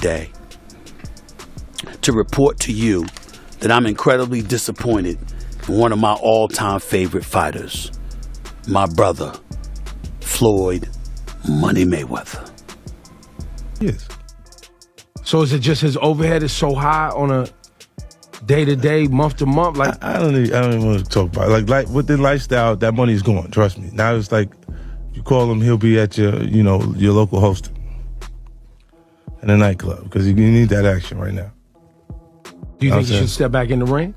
today to report to you that I'm incredibly disappointed in one of my all-time favorite fighters, my brother, Floyd Money Mayweather. Yes. So is it just his overhead is so high on a day-to-day, month-to-month? Like I don't even want to talk about it. Like with the lifestyle, that money's gone, trust me. Now it's like, if you call him, he'll be at your local hosting in a nightclub, because you need that action right now. Do you think he should step back in the ring?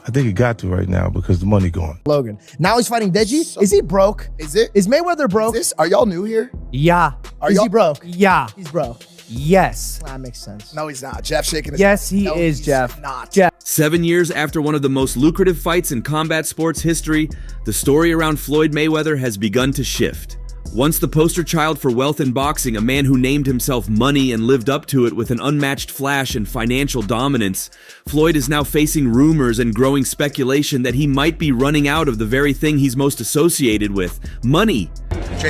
I think he got to right now because the money gone. Logan. Now he's fighting Deji. Is he broke? Is Mayweather broke? Are y'all new here? Yeah. Is he broke? Yeah. He's broke. Yes. That makes sense. No, he's not. Jeff shaking his Yes, he No, is, he's Jeff. Not. Jeff. 7 years after one of the most lucrative fights in combat sports history, the story around Floyd Mayweather has begun to shift. Once the poster child for wealth in boxing, a man who named himself Money and lived up to it with an unmatched flash and financial dominance, Floyd is now facing rumors and growing speculation that he might be running out of the very thing he's most associated with, money.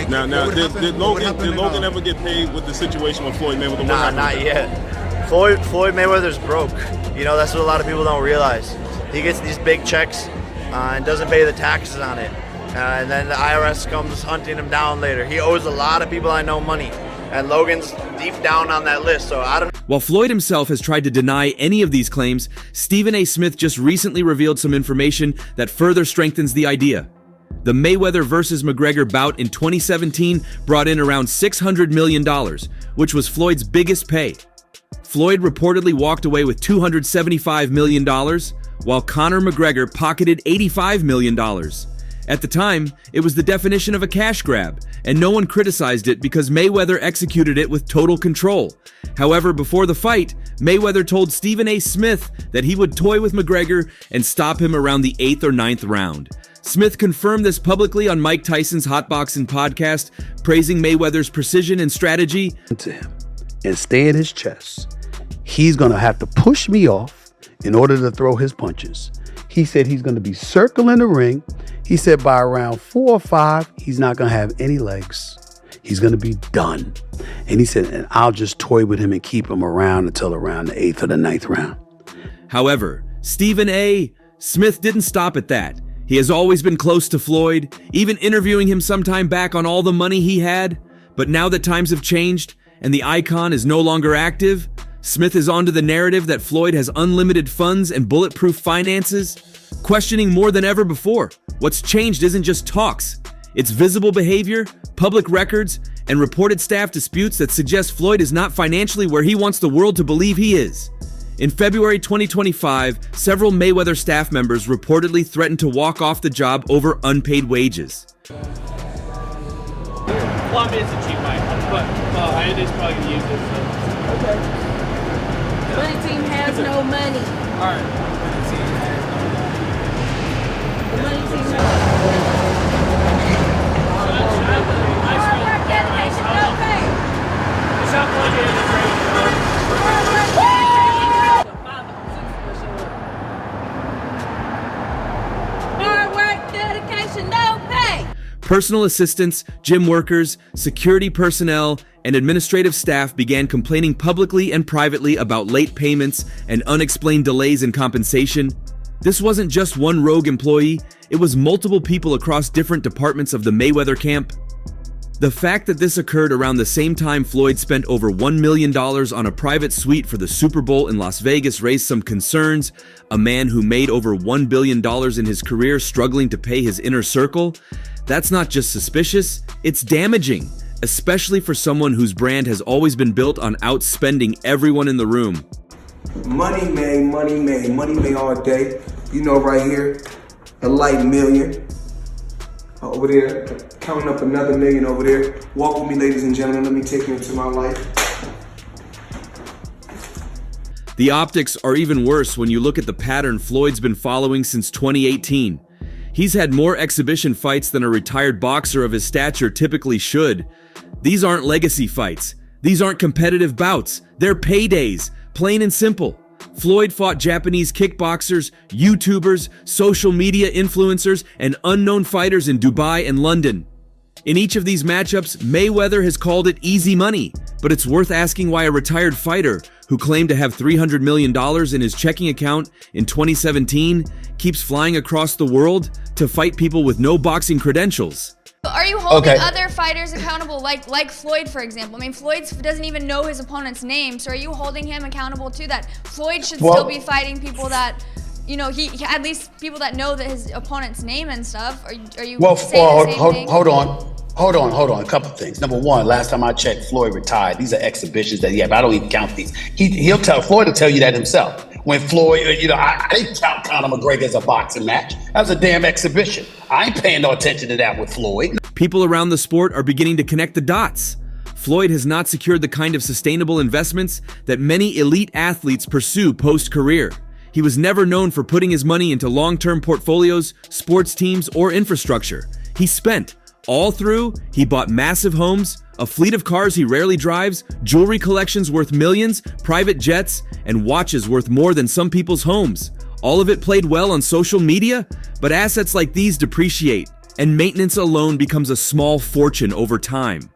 Now, did Logan ever get paid with the situation with Floyd Mayweather? Nah, not yet. Floyd Mayweather's broke. You know, that's what a lot of people don't realize. He gets these big checks and doesn't pay the taxes on it. And then the IRS comes hunting him down later. He owes a lot of people I know money. And Logan's deep down on that list, so I don't... While Floyd himself has tried to deny any of these claims, Stephen A. Smith just recently revealed some information that further strengthens the idea. The Mayweather versus McGregor bout in 2017 brought in around $600 million, which was Floyd's biggest pay. Floyd reportedly walked away with $275 million, while Conor McGregor pocketed $85 million. At the time, it was the definition of a cash grab, and no one criticized it because Mayweather executed it with total control. However, before the fight, Mayweather told Stephen A. Smith that he would toy with McGregor and stop him around the 8th or 9th round. Smith confirmed this publicly on Mike Tyson's Hot Boxing podcast, praising Mayweather's precision and strategy. To him and stay in his chest. He's going to have to push me off in order to throw his punches. He said he's going to be circling the ring. He said by around 4 or 5, he's not going to have any legs. He's going to be done. And he said, and I'll just toy with him and keep him around until around the 8th or the 9th round. However, Stephen A. Smith didn't stop at that. He has always been close to Floyd, even interviewing him some time back on all the money he had. But now that times have changed and the icon is no longer active, Smith is onto the narrative that Floyd has unlimited funds and bulletproof finances, questioning more than ever before. What's changed isn't just talks. It's visible behavior, public records, and reported staff disputes that suggest Floyd is not financially where he wants the world to believe he is. In February 2025, several Mayweather staff members reportedly threatened to walk off the job over unpaid wages. Columbia is a cheap mic, but it is probably going to use this. So. Okay. Money team has no money. All right. The money team has no money. Hard work, dedication, no pay. Hard work, dedication, no pay. Personal assistants, gym workers, security personnel, and administrative staff began complaining publicly and privately about late payments and unexplained delays in compensation. This wasn't just one rogue employee, it was multiple people across different departments of the Mayweather camp. The fact that this occurred around the same time Floyd spent over $1 million on a private suite for the Super Bowl in Las Vegas raised some concerns. A man who made over $1 billion in his career struggling to pay his inner circle? That's not just suspicious, it's damaging, especially for someone whose brand has always been built on outspending everyone in the room. Money made all day. You know, right here, a light million. Over there, counting up another million over there. Walk with me, ladies and gentlemen. Let me take you into my life. The optics are even worse when you look at the pattern Floyd's been following since 2018. He's had more exhibition fights than a retired boxer of his stature typically should. These aren't legacy fights. These aren't competitive bouts. They're paydays, plain and simple. Floyd fought Japanese kickboxers, YouTubers, social media influencers, and unknown fighters in Dubai and London. In each of these matchups, Mayweather has called it easy money, but it's worth asking why a retired fighter who claimed to have $300 million in his checking account in 2017 keeps flying across the world to fight people with no boxing credentials. Are you holding other fighters accountable, like Floyd, for example? I mean, Floyd doesn't even know his opponent's name, so are you holding him accountable to that? Floyd should still be fighting people that, you know, he at least people that know that his opponent's name and stuff. Are you saying the same thing? Hold on. A couple things. Number one, last time I checked, Floyd retired. These are exhibitions that but I don't even count these. Floyd will tell you that himself. When Floyd, I didn't count Conor McGregor as a boxing match. That was a damn exhibition. I ain't paying no attention to that with Floyd. People around the sport are beginning to connect the dots. Floyd has not secured the kind of sustainable investments that many elite athletes pursue post-career. He was never known for putting his money into long-term portfolios, sports teams, or infrastructure. He spent. All through, he bought massive homes, a fleet of cars he rarely drives, jewelry collections worth millions, private jets, and watches worth more than some people's homes. All of it played well on social media, but assets like these depreciate, and maintenance alone becomes a small fortune over time.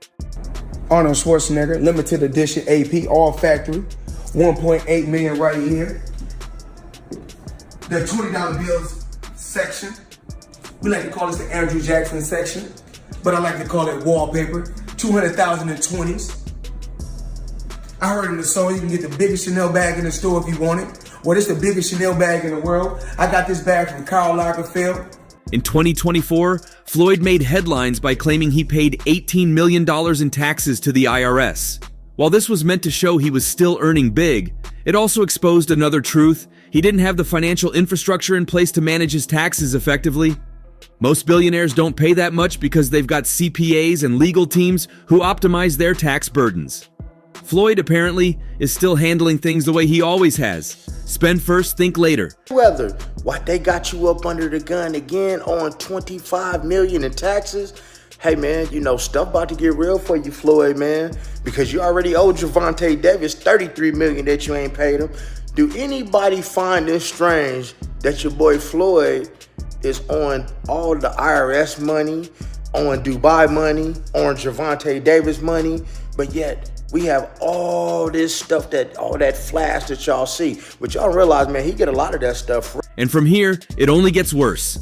Arnold Schwarzenegger, limited edition AP, all factory, 1.8 million right here. The $20 bills section. We like to call this the Andrew Jackson section, but I like to call it wallpaper. 200,000 in 20s. I heard in the song you can get the biggest Chanel bag in the store if you want it. Well, it's the biggest Chanel bag in the world. I got this bag from Karl Lagerfeld. In 2024, Floyd made headlines by claiming he paid $18 million in taxes to the IRS. While this was meant to show he was still earning big, it also exposed another truth. He didn't have the financial infrastructure in place to manage his taxes effectively. Most billionaires don't pay that much because they've got CPAs and legal teams who optimize their tax burdens. Floyd apparently is still handling things the way he always has. Spend first, think later. Mayweather, why they got you up under the gun again on $25 million in taxes? Hey man, stuff about to get real for you, Floyd, man, because you already owe Gervonta Davis $33 million that you ain't paid him. Do anybody find this strange that your boy Floyd is on all the IRS money, on Dubai money, on Gervonta Davis money, but yet we have all this stuff, all that flash that y'all see. But y'all realize, man, he get a lot of that stuff. And from here, it only gets worse.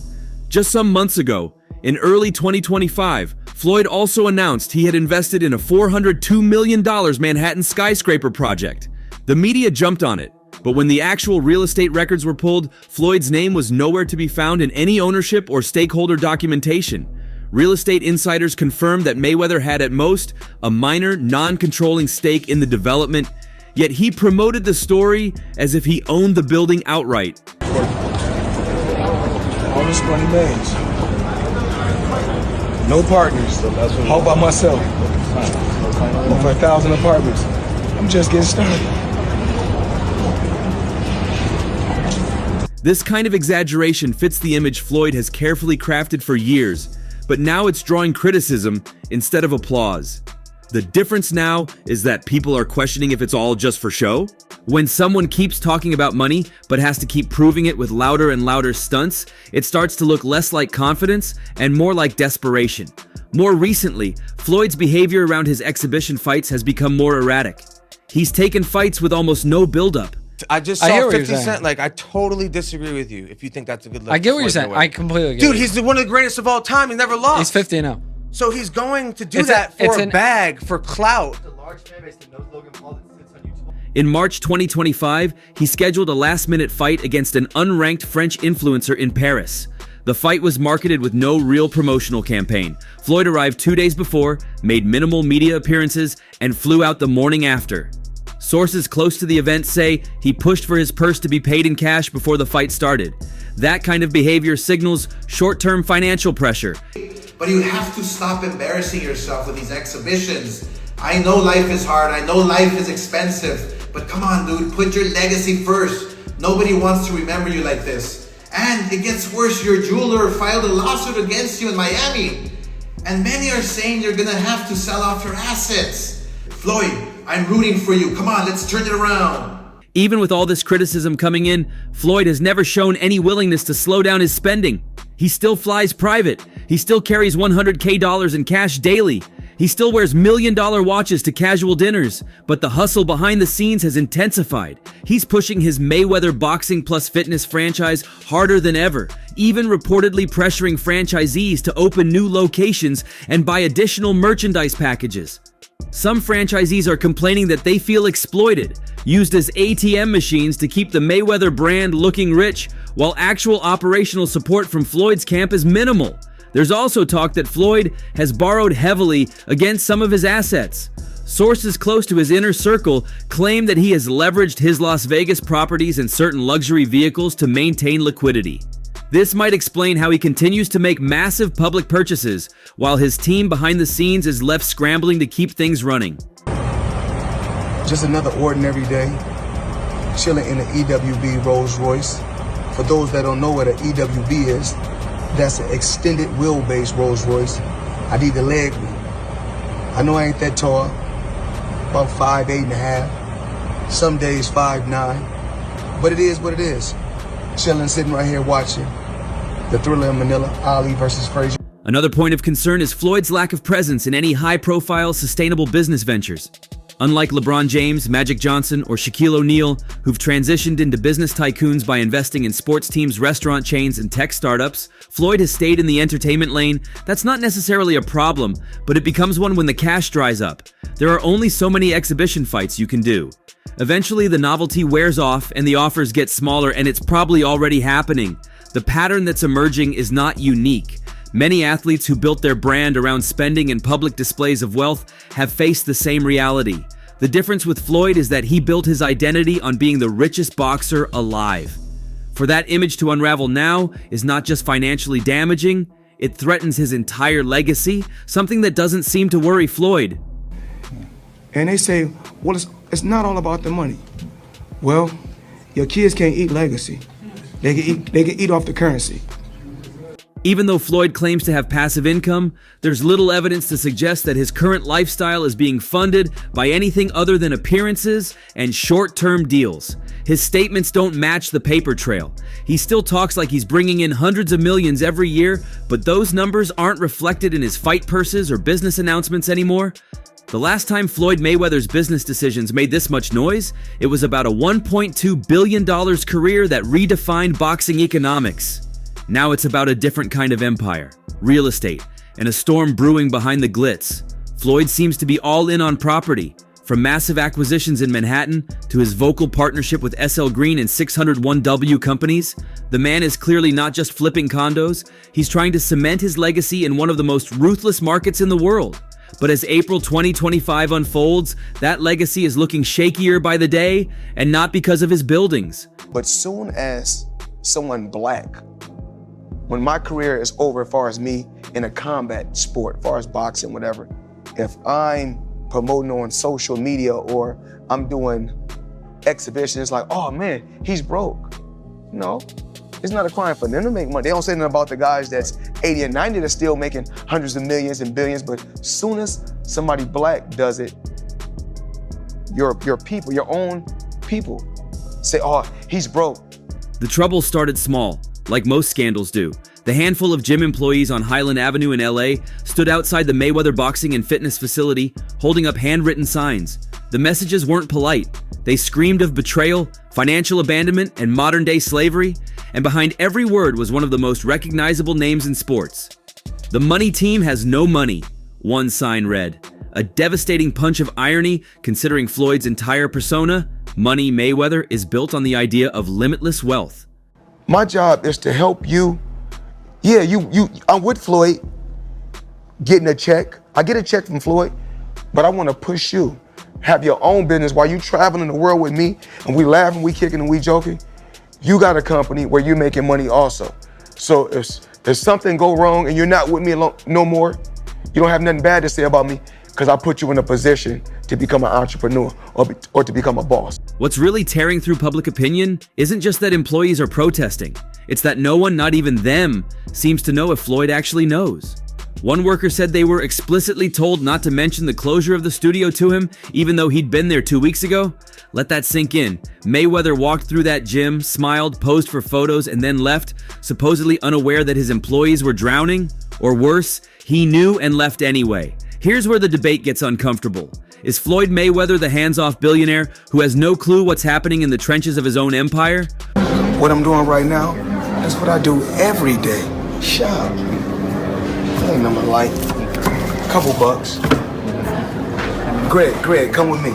Just some months ago, in early 2025, Floyd also announced he had invested in a $402 million Manhattan skyscraper project. The media jumped on it, but when the actual real estate records were pulled, Floyd's name was nowhere to be found in any ownership or stakeholder documentation. Real estate insiders confirmed that Mayweather had at most a minor, non-controlling stake in the development, yet he promoted the story as if he owned the building outright. All this money made. No partners. All by myself. Over 1,000 apartments. I'm just getting started. This kind of exaggeration fits the image Floyd has carefully crafted for years, but now it's drawing criticism instead of applause. The difference now is that people are questioning if it's all just for show. When someone keeps talking about money but has to keep proving it with louder and louder stunts, it starts to look less like confidence and more like desperation. More recently, Floyd's behavior around his exhibition fights has become more erratic. He's taken fights with almost no buildup. I just saw 50 Cent. Like, I totally disagree with you if you think that's a good look. I get what you're saying. I completely get it. Dude, he's one of the greatest of all time. He never lost. He's 50 now. So he's going to do that for a bag, for clout. In March 2025, he scheduled a last-minute fight against an unranked French influencer in Paris. The fight was marketed with no real promotional campaign. Floyd arrived 2 days before, made minimal media appearances, and flew out the morning after. Sources close to the event say he pushed for his purse to be paid in cash before the fight started. That kind of behavior signals short-term financial pressure. But you have to stop embarrassing yourself with these exhibitions. I know life is hard, I know life is expensive, but come on, dude, put your legacy first. Nobody wants to remember you like this. And it gets worse, your jeweler filed a lawsuit against you in Miami. And many are saying you're gonna have to sell off your assets. Floyd, I'm rooting for you. Come on, let's turn it around. Even with all this criticism coming in, Floyd has never shown any willingness to slow down his spending. He still flies private, He still carries $100K in cash daily. He still wears $1 million watches to casual dinners, but the hustle behind the scenes has intensified. He's pushing his Mayweather Boxing Plus Fitness franchise harder than ever, even reportedly pressuring franchisees to open new locations and buy additional merchandise packages. Some franchisees are complaining that they feel exploited, used as ATM machines to keep the Mayweather brand looking rich, while actual operational support from Floyd's camp is minimal. There's also talk that Floyd has borrowed heavily against some of his assets. Sources close to his inner circle claim that he has leveraged his Las Vegas properties and certain luxury vehicles to maintain liquidity. This might explain how he continues to make massive public purchases, while his team behind the scenes is left scrambling to keep things running. Just another ordinary day, chilling in an EWB Rolls Royce. For those that don't know what an EWB is, that's an extended wheelbase Rolls Royce. I need the leg room. I know I ain't that tall, about 5'8.5", some days 5'9", but it is what it is. Chilling, sitting right here watching the Thriller in Manila, Ali versus Frazier. Another point of concern is Floyd's lack of presence in any high-profile, sustainable business ventures. Unlike LeBron James, Magic Johnson, or Shaquille O'Neal, who've transitioned into business tycoons by investing in sports teams, restaurant chains, and tech startups, Floyd has stayed in the entertainment lane. That's not necessarily a problem, but it becomes one when the cash dries up. There are only so many exhibition fights you can do. Eventually, the novelty wears off and the offers get smaller, and it's probably already happening. The pattern that's emerging is not unique. Many athletes who built their brand around spending and public displays of wealth have faced the same reality. The difference with Floyd is that he built his identity on being the richest boxer alive. For that image to unravel now is not just financially damaging, it threatens his entire legacy, something that doesn't seem to worry Floyd. And they say, well, it's not all about the money. Well, your kids can't eat legacy. They can eat off the currency. Even though Floyd claims to have passive income, there's little evidence to suggest that his current lifestyle is being funded by anything other than appearances and short-term deals. His statements don't match the paper trail. He still talks like he's bringing in hundreds of millions every year, but those numbers aren't reflected in his fight purses or business announcements anymore. The last time Floyd Mayweather's business decisions made this much noise, it was about a $1.2 billion career that redefined boxing economics. Now it's about a different kind of empire, real estate, and a storm brewing behind the glitz. Floyd seems to be all in on property, from massive acquisitions in Manhattan to his vocal partnership with SL Green and 601W companies. The man is clearly not just flipping condos, he's trying to cement his legacy in one of the most ruthless markets in the world. But as April 2025 unfolds, that legacy is looking shakier by the day, and not because of his buildings. But soon as someone black, when my career is over as far as me in a combat sport, as far as boxing, whatever, if I'm promoting on social media or I'm doing exhibitions, it's like, oh man, he's broke. No, it's not a crime for them to make money. They don't say nothing about the guys that's 80 and 90 that's still making hundreds of millions and billions, but as soon as somebody black does it, your people, your own people say, oh, he's broke. The trouble started small, like most scandals do. The handful of gym employees on Highland Avenue in LA stood outside the Mayweather Boxing and Fitness facility, holding up handwritten signs. The messages weren't polite. They screamed of betrayal, financial abandonment, and modern-day slavery, and behind every word was one of the most recognizable names in sports. "The money team has no money," one sign read. A devastating punch of irony, considering Floyd's entire persona, Money Mayweather, is built on the idea of limitless wealth. My job is to help you. Yeah, I'm with Floyd, getting a check. I get a check from Floyd, but I want to push you. Have your own business while you traveling the world with me, and we laughing, we kicking, and we joking. You got a company where you're making money also. So if something go wrong and you're not with me no more, you don't have nothing bad to say about me, because I put you in a position to become an entrepreneur or to become a boss. What's really tearing through public opinion isn't just that employees are protesting. It's that no one, not even them, seems to know if Floyd actually knows. One worker said they were explicitly told not to mention the closure of the studio to him, even though he'd been there 2 weeks ago. Let that sink in. Mayweather walked through that gym, smiled, posed for photos, and then left, supposedly unaware that his employees were drowning. Or worse, he knew and left anyway. Here's where the debate gets uncomfortable. Is Floyd Mayweather the hands-off billionaire who has no clue what's happening in the trenches of his own empire? What I'm doing right now, that's what I do every day. Shop. Ain't nothing like couple bucks. Greg, come with me.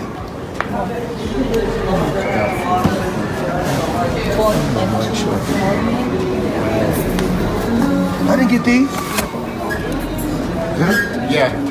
I didn't get these. Yeah.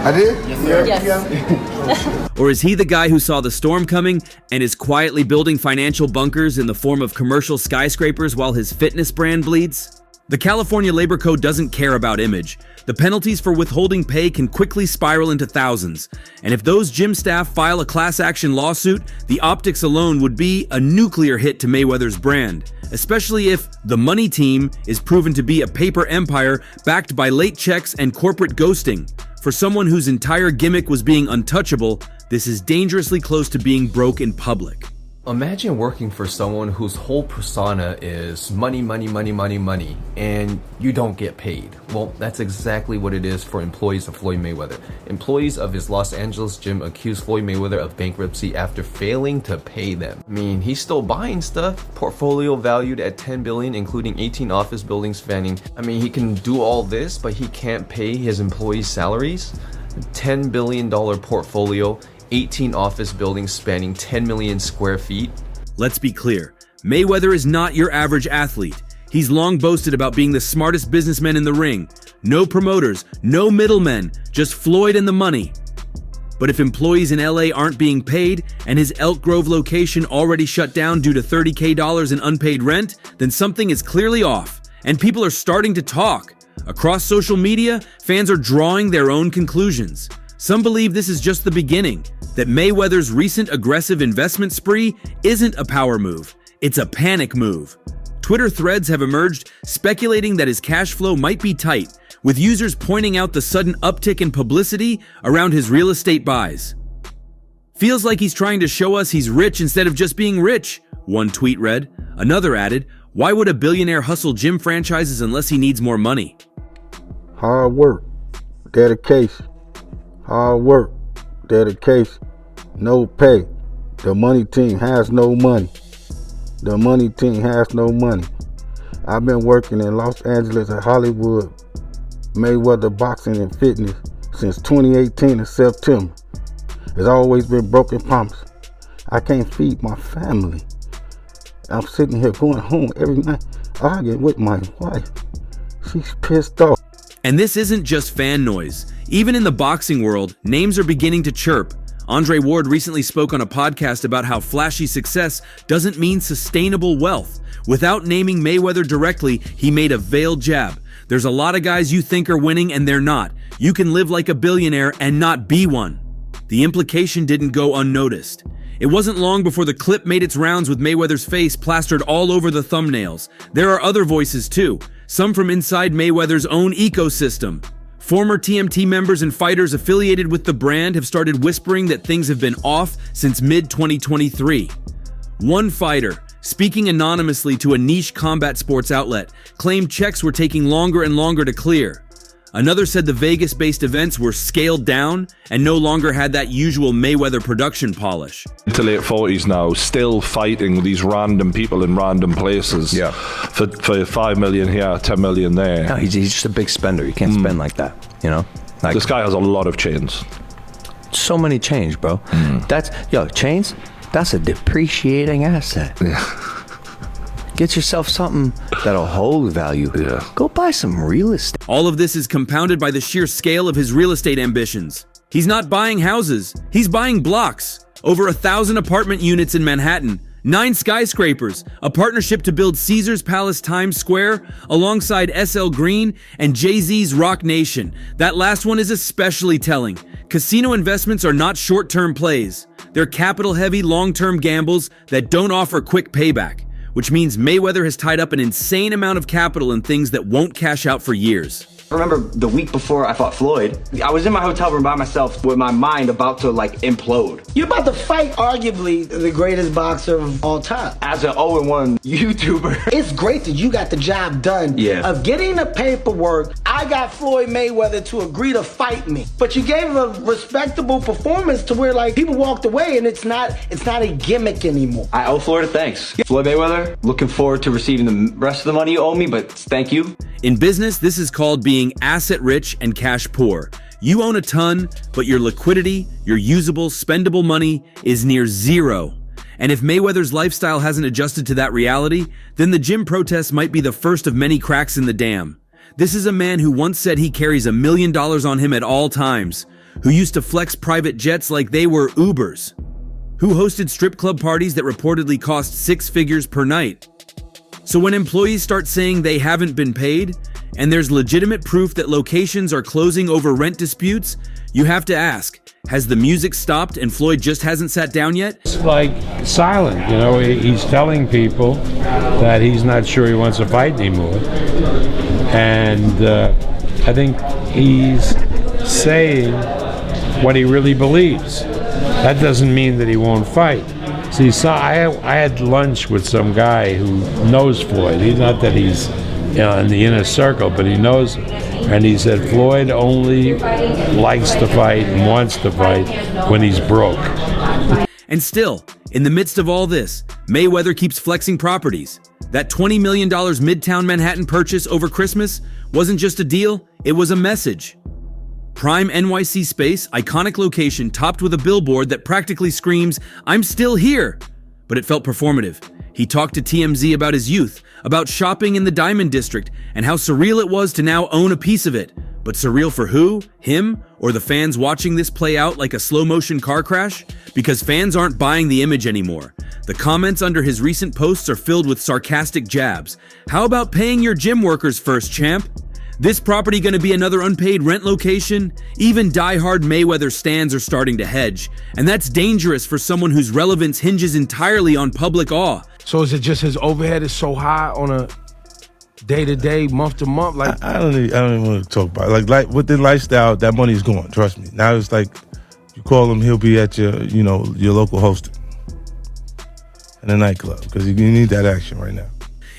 I did? Yes. Or is he the guy who saw the storm coming and is quietly building financial bunkers in the form of commercial skyscrapers while his fitness brand bleeds? The California Labor Code doesn't care about image. The penalties for withholding pay can quickly spiral into thousands. And if those gym staff file a class action lawsuit, the optics alone would be a nuclear hit to Mayweather's brand, especially if the money team is proven to be a paper empire backed by late checks and corporate ghosting. For someone whose entire gimmick was being untouchable, this is dangerously close to being broke in public. Imagine working for someone whose whole persona is money, money, money, money, money, and you don't get paid. Well, that's exactly what it is for employees of Floyd Mayweather. Employees of his Los Angeles gym accused Floyd Mayweather of bankruptcy after failing to pay them. I mean, he's still buying stuff. Portfolio valued at $10 billion, including 18 office buildings spanning. I mean, he can do all this, but he can't pay his employees' salaries. $10 billion portfolio, 18 office buildings spanning 10 million square feet. Let's be clear, Mayweather is not your average athlete. He's long boasted about being the smartest businessman in the ring. No promoters, no middlemen, just Floyd and the money. But if employees in LA aren't being paid and his Elk Grove location already shut down due to $30K in unpaid rent, then something is clearly off. And people are starting to talk. Across social media, fans are drawing their own conclusions. Some believe this is just the beginning, that Mayweather's recent aggressive investment spree isn't a power move, it's a panic move. Twitter threads have emerged speculating that his cash flow might be tight, with users pointing out the sudden uptick in publicity around his real estate buys. Feels like he's trying to show us he's rich instead of just being rich, one tweet read. Another added, why would a billionaire hustle gym franchises unless he needs more money? Hard work, dedication. Hard work, dedication, no pay. The money team has no money. The money team has no money. I've been working in Los Angeles and Hollywood, Mayweather boxing and fitness since 2018 in September. It's always been broken promises. I can't feed my family. I'm sitting here going home every night arguing with my wife. She's pissed off. And this isn't just fan noise. Even in the boxing world, names are beginning to chirp. Andre Ward recently spoke on a podcast about how flashy success doesn't mean sustainable wealth. Without naming Mayweather directly, he made a veiled jab. There's a lot of guys you think are winning and they're not. You can live like a billionaire and not be one. The implication didn't go unnoticed. It wasn't long before the clip made its rounds with Mayweather's face plastered all over the thumbnails. There are other voices too, some from inside Mayweather's own ecosystem. Former TMT members and fighters affiliated with the brand have started whispering that things have been off since mid-2023. One fighter, speaking anonymously to a niche combat sports outlet, claimed checks were taking longer and longer to clear. Another said the Vegas-based events were scaled down and no longer had that usual Mayweather production polish. To late 40s now, still fighting these random people in random places. Yeah. For 5 million here, 10 million there. No, he's just a big spender. You can't spend like that, you know? Like, this guy has a lot of chains. So many chains, bro. Chains, that's a depreciating asset. Yeah. Get yourself something that'll hold value. Yeah. Go buy some real estate. All of this is compounded by the sheer scale of his real estate ambitions. He's not buying houses, he's buying blocks. Over 1,000 apartment units in Manhattan, 9 skyscrapers, a partnership to build Caesars Palace Times Square alongside SL Green and Jay-Z's Rock Nation. That last one is especially telling. Casino investments are not short-term plays. They're capital-heavy, long-term gambles that don't offer quick payback, which means Mayweather has tied up an insane amount of capital in things that won't cash out for years. I remember the week before I fought Floyd, I was in my hotel room by myself with my mind about to like implode. You're about to fight arguably the greatest boxer of all time. As an 0-1 YouTuber. It's great that you got the job done of getting the paperwork. I got Floyd Mayweather to agree to fight me. But you gave a respectable performance to where like people walked away and it's not a gimmick anymore. I owe Floyd a thanks. Floyd Mayweather, looking forward to receiving the rest of the money you owe me, but thank you. In business, this is called being asset rich and cash poor. You own a ton, but your liquidity, your usable, spendable money is near zero. And if Mayweather's lifestyle hasn't adjusted to that reality, then the gym protests might be the first of many cracks in the dam. This is a man who once said he carries $1 million on him at all times, who used to flex private jets like they were Ubers, who hosted strip club parties that reportedly cost 6 figures per night. So when employees start saying they haven't been paid, and there's legitimate proof that locations are closing over rent disputes, you have to ask, has the music stopped and Floyd just hasn't sat down yet? It's like silent, you know, he's telling people that he's not sure he wants to fight anymore. And I think he's saying what he really believes. That doesn't mean that he won't fight. See, so I had lunch with some guy who knows Floyd. He's not that he's in the inner circle, but he knows him. And he said Floyd only likes to fight and wants to fight when he's broke. And still, in the midst of all this, Mayweather keeps flexing properties. That $20 million Midtown Manhattan purchase over Christmas wasn't just a deal, it was a message. Prime NYC space, iconic location, topped with a billboard that practically screams, "I'm still here!" But it felt performative. He talked to TMZ about his youth, about shopping in the Diamond District, and how surreal it was to now own a piece of it. But surreal for who? Him? Or the fans watching this play out like a slow-motion car crash? Because fans aren't buying the image anymore. The comments under his recent posts are filled with sarcastic jabs. How about paying your gym workers first, champ? This property gonna be another unpaid rent location? Even die-hard Mayweather stans are starting to hedge. And that's dangerous for someone whose relevance hinges entirely on public awe. So is it just his overhead is so high on a day-to-day, month-to-month? Like I don't even want to talk about it. Like with the lifestyle, that money's gone, trust me. Now it's like, you call him, he'll be at your local hosting in a nightclub, because you need that action right now.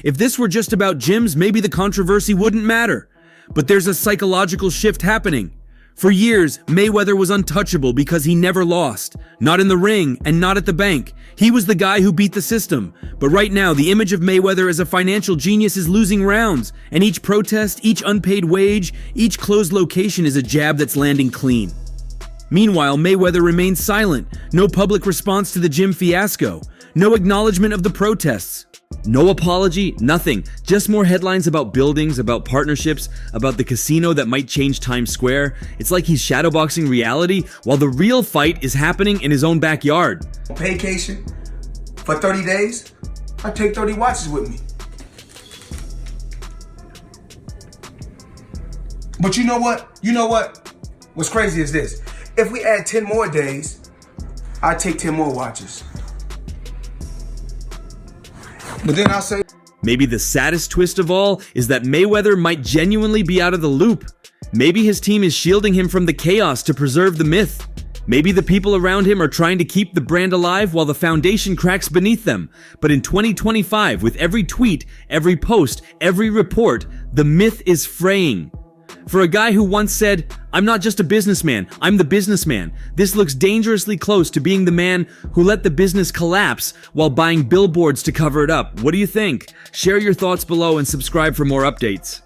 If this were just about gyms, maybe the controversy wouldn't matter. But there's a psychological shift happening. For years, Mayweather was untouchable because he never lost. Not in the ring and not at the bank. He was the guy who beat the system. But right now, the image of Mayweather as a financial genius is losing rounds. And each protest, each unpaid wage, each closed location is a jab that's landing clean. Meanwhile, Mayweather remains silent. No public response to the gym fiasco. No acknowledgement of the protests. No apology, nothing. Just more headlines about buildings, about partnerships, about the casino that might change Times Square. It's like he's shadowboxing reality while the real fight is happening in his own backyard. Vacation for 30 days, I take 30 watches with me. But you know what? What's crazy is this. If we add 10 more days, I take 10 more watches. But then I'll say, maybe the saddest twist of all is that Mayweather might genuinely be out of the loop. Maybe his team is shielding him from the chaos to preserve the myth. Maybe the people around him are trying to keep the brand alive while the foundation cracks beneath them. But in 2025, with every tweet, every post, every report, the myth is fraying. For a guy who once said, "I'm not just a businessman, I'm the businessman," this looks dangerously close to being the man who let the business collapse while buying billboards to cover it up. What do you think? Share your thoughts below and subscribe for more updates.